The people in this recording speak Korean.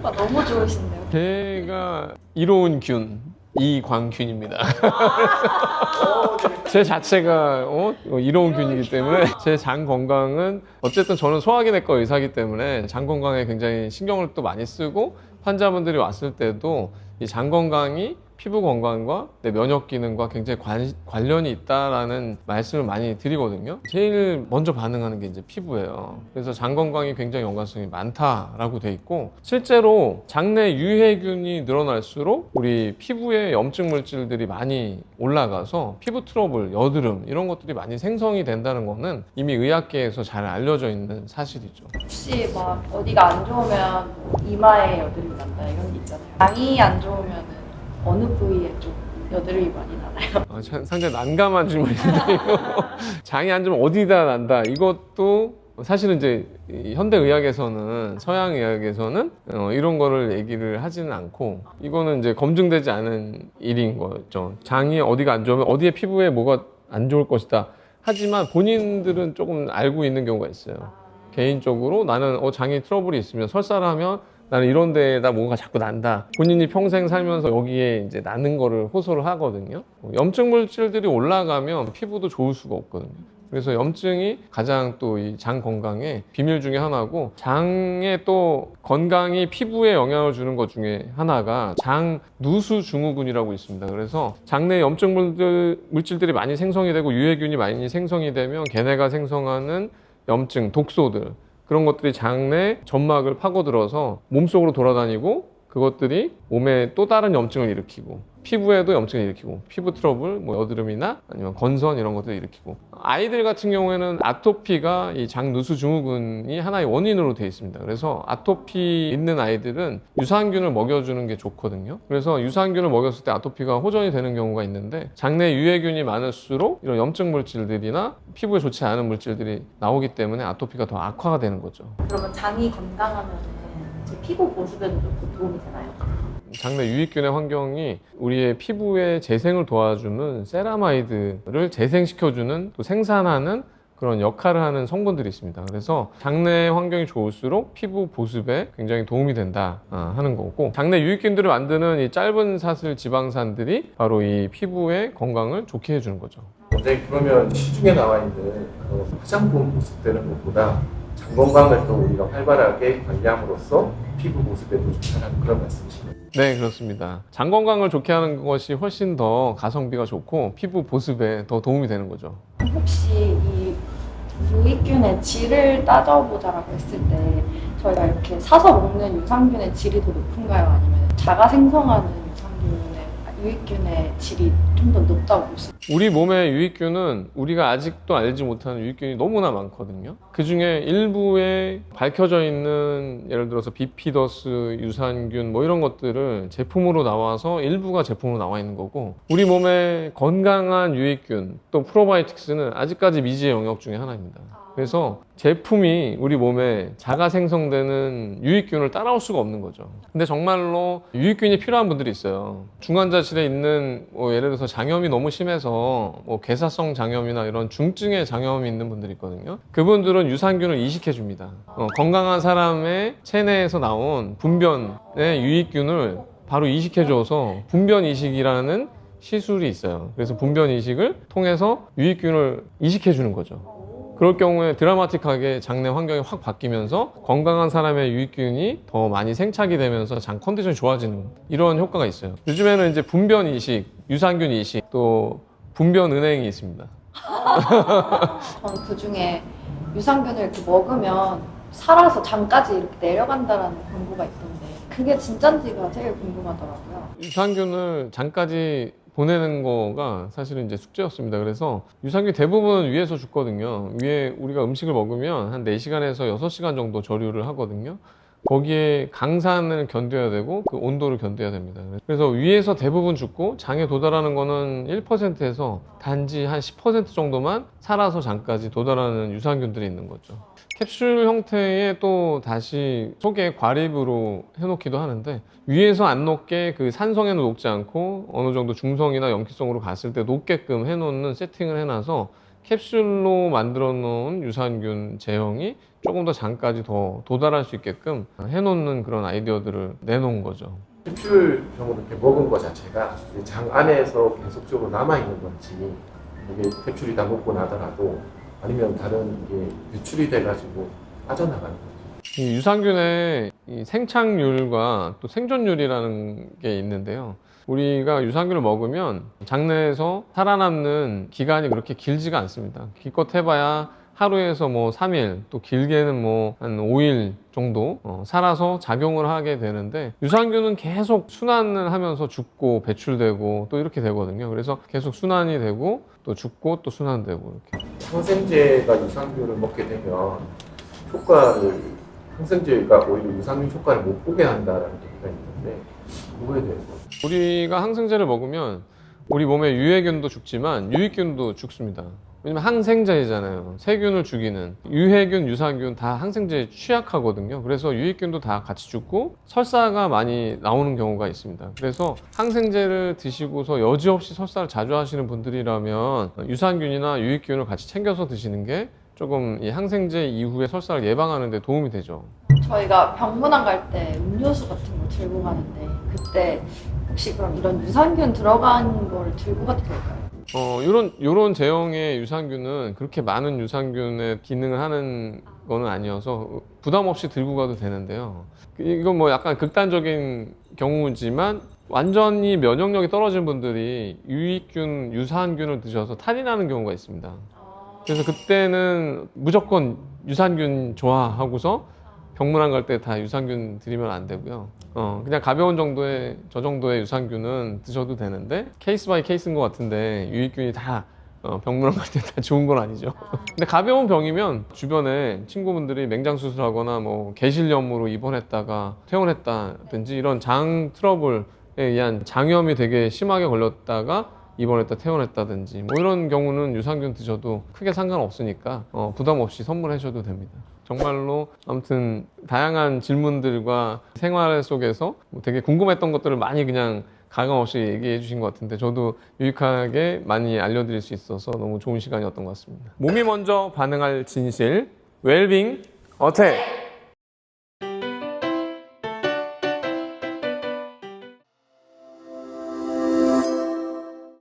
피부가 너무 좋으신데요. 제가 이로운 균 이광균입니다. 제 자체가 이로운 균이기 때문에 제 장 건강은 어쨌든 저는 소화기내과 의사이기 때문에 장 건강에 굉장히 신경을 또 많이 쓰고 환자분들이 왔을 때도 이 장 건강이 피부 건강과 내 면역 기능과 굉장히 관련이 있다라는 말씀을 많이 드리거든요. 제일 먼저 반응하는 게 이제 피부예요. 그래서 장 건강이 굉장히 연관성이 많다라고 돼 있고, 실제로 장내 유해균이 늘어날수록 우리 피부에 염증 물질들이 많이 올라가서 피부 트러블, 여드름 이런 것들이 많이 생성이 된다는 거는 이미 의학계에서 잘 알려져 있는 사실이죠. 혹시 막 어디가 안 좋으면 이마에 여드름이 난다 이런 게 있잖아요. 장이 안 좋으면은 어느 부위에 좀 여드름이 많이 나나요? 상당히 난감한 질문인데 이거 장이 안 좋으면 어디다 난다, 이것도 사실은 이제 현대의학에서는, 서양의학에서는 이런 거를 얘기를 하지는 않고, 이거는 이제 검증되지 않은 일인 거죠. 장이 어디가 안 좋으면 어디에 피부에 뭐가 안 좋을 것이다. 하지만 본인들은 조금 알고 있는 경우가 있어요. 개인적으로 나는 장이 트러블이 있으면, 설사를 하면 나는 이런 데에다 뭔가 자꾸 난다. 본인이 평생 살면서 여기에 이제 나는 거를 호소를 하거든요. 염증 물질들이 올라가면 피부도 좋을 수가 없거든요. 그래서 염증이 가장 또 이 장 건강의 비밀 중에 하나고, 장의 또 건강이 피부에 영향을 주는 것 중에 하나가 장 누수 증후군이라고 있습니다. 그래서 장내 염증 물질들이 많이 생성이 되고 유해균이 많이 생성이 되면 걔네가 생성하는 염증, 독소들, 그런 것들이 장내 점막을 파고들어서 몸속으로 돌아다니고, 그것들이 몸에 또 다른 염증을 일으키고, 피부에도 염증을 일으키고, 피부 트러블, 뭐 여드름이나 아니면 건선 이런 것들을 일으키고, 아이들 같은 경우에는 아토피가 이 장 누수 증후군이 하나의 원인으로 되어 있습니다. 그래서 아토피 있는 아이들은 유산균을 먹여주는 게 좋거든요. 그래서 유산균을 먹였을 때 아토피가 호전이 되는 경우가 있는데, 장내 유해균이 많을수록 이런 염증 물질들이나 피부에 좋지 않은 물질들이 나오기 때문에 아토피가 더 악화가 되는 거죠. 그러면 장이 건강하면 제 피부 보습에도 좀 도움이 되나요? 장내 유익균의 환경이 우리의 피부의 재생을 도와주는 세라마이드를 재생시켜주는, 또 생산하는 그런 역할을 하는 성분들이 있습니다. 그래서 장내 환경이 좋을수록 피부 보습에 굉장히 도움이 된다 하는 거고, 장내 유익균들을 만드는 이 짧은 사슬 지방산들이 바로 이 피부의 건강을 좋게 해주는 거죠. 네, 그러면 시중에 나와 있는 화장품 보습되는 것보다 장 건강을 또 우리가 활발하게 관리함으로써 피부 보습에도 좋다는 그런 말씀이시네요. 네, 그렇습니다. 장 건강을 좋게 하는 것이 훨씬 더 가성비가 좋고 피부 보습에 더 도움이 되는 거죠. 혹시 이 유익균의 질을 따져보자라고 했을 때 저희가 이렇게 사서 먹는 유산균의 질이 더 높은가요? 아니면 자가 생성하는 유익균의 질이 좀 더 높다고 볼 수 있어요? 우리 몸의 유익균은 우리가 아직도 알지 못하는 유익균이 너무나 많거든요. 그 중에 일부에 밝혀져 있는, 예를 들어서 비피더스, 유산균 뭐 이런 것들을 제품으로 나와서 일부가 제품으로 나와 있는 거고, 우리 몸의 건강한 유익균, 또 프로바이오틱스는 아직까지 미지의 영역 중에 하나입니다. 그래서 제품이 우리 몸에 자가 생성되는 유익균을 따라올 수가 없는 거죠. 근데 정말로 유익균이 필요한 분들이 있어요. 중환자실에 있는 예를 들어서 장염이 너무 심해서 괴사성 장염이나 이런 중증의 장염이 있는 분들이 있거든요. 그분들은 유산균을 이식해 줍니다. 건강한 사람의 체내에서 나온 분변의 유익균을 바로 이식해 줘서 분변 이식이라는 시술이 있어요. 그래서 분변 이식을 통해서 유익균을 이식해 주는 거죠. 그럴 경우에 드라마틱하게 장내 환경이 확 바뀌면서 건강한 사람의 유익균이 더 많이 생착이 되면서 장 컨디션이 좋아지는 이런 효과가 있어요. 요즘에는 이제 분변 이식, 유산균 이식, 또 분변 은행이 있습니다. 저는 그 중에 유산균을 이렇게 먹으면 살아서 장까지 이렇게 내려간다라는 광고가 있던데 그게 진짠지가 제일 궁금하더라고요. 유산균을 장까지 보내는 거가 사실은 이제 숙제였습니다. 그래서 유산균 대부분 위에서 죽거든요. 위에 우리가 음식을 먹으면 한 4시간에서 6시간 정도 저류를 하거든요. 거기에 강산을 견뎌야 되고 그 온도를 견뎌야 됩니다. 그래서 위에서 대부분 죽고 장에 도달하는 거는 1%에서 단지 한 10% 정도만 살아서 장까지 도달하는 유산균들이 있는 거죠. 캡슐 형태의 또 다시 속에 과립으로 해놓기도 하는데, 위에서 안 녹게 그 산성에는 녹지 않고 어느 정도 중성이나 염기성으로 갔을 때 녹게끔 해놓는 세팅을 해놔서 캡슐로 만들어 놓은 유산균 제형이 조금 더 장까지 더 도달할 수 있게끔 해놓는 그런 아이디어들을 내놓은 거죠. 캡슐형으로 이렇게 먹은 것 자체가 이제 장 안에서 계속적으로 남아있는 건지, 이게 캡슐이 다 먹고 나더라도 아니면 다른 게 유출이 돼가지고 빠져나가는 거죠. 이 유산균의 이 생착률과 또 생존율이라는 게 있는데요. 우리가 유산균을 먹으면 장내에서 살아남는 기간이 그렇게 길지가 않습니다. 기껏 해봐야 하루에서 뭐 3일, 또 길게는 뭐 한 5일 정도 살아서 작용을 하게 되는데, 유산균은 계속 순환을 하면서 죽고 배출되고 또 이렇게 되거든요. 그래서 계속 순환이 되고 또 죽고 또 순환되고 이렇게. 항생제가 유산균을 먹게 되면 항생제가 오히려 유산균 효과를 못 보게 한다는 얘기가 있는데, 그거에 대해서 우리가 항생제를 먹으면 우리 몸에 유해균도 죽지만 유익균도 죽습니다. 왜냐면 항생제잖아요. 세균을 죽이는 유해균, 유산균 다 항생제에 취약하거든요. 그래서 유익균도 다 같이 죽고 설사가 많이 나오는 경우가 있습니다. 그래서 항생제를 드시고서 여지없이 설사를 자주 하시는 분들이라면 유산균이나 유익균을 같이 챙겨서 드시는 게 조금 이 항생제 이후에 설사를 예방하는 데 도움이 되죠. 저희가 병문안 갈 때 음료수 같은 거 들고 가는데, 그때 혹시 그럼 이런 유산균 들어간 걸 들고 가도 될까요? 요런 제형의 유산균은 그렇게 많은 유산균의 기능을 하는 거는 아니어서 부담 없이 들고 가도 되는데요. 이건 뭐 약간 극단적인 경우지만 완전히 면역력이 떨어진 분들이 유익균, 유산균을 드셔서 탈이 나는 경우가 있습니다. 그래서 그때는 무조건 유산균 좋아하고서 병문안 갈 때 다 유산균 드리면 안 되고요. 그냥 가벼운 정도의, 저 정도의 유산균은 드셔도 되는데, 케이스 바이 케이스인 것 같은데 유익균이 다 병문안 갈 때 다 좋은 건 아니죠. 근데 가벼운 병이면 주변에 친구분들이 맹장 수술하거나 뭐 개실염으로 입원했다가 퇴원했다든지 이런 장 트러블에 의한 장염이 되게 심하게 걸렸다가 입원했다 퇴원했다든지 뭐 이런 경우는 유산균 드셔도 크게 상관없으니까 부담 없이 선물해 줘도 됩니다. 정말로 아무튼 다양한 질문들과 생활 속에서 되게 궁금했던 것들을 많이 그냥 가감 없이 얘기해 주신 것 같은데, 저도 유익하게 많이 알려드릴 수 있어서 너무 좋은 시간이었던 것 같습니다. 몸이 먼저 반응할 진실, 웰빙 어택!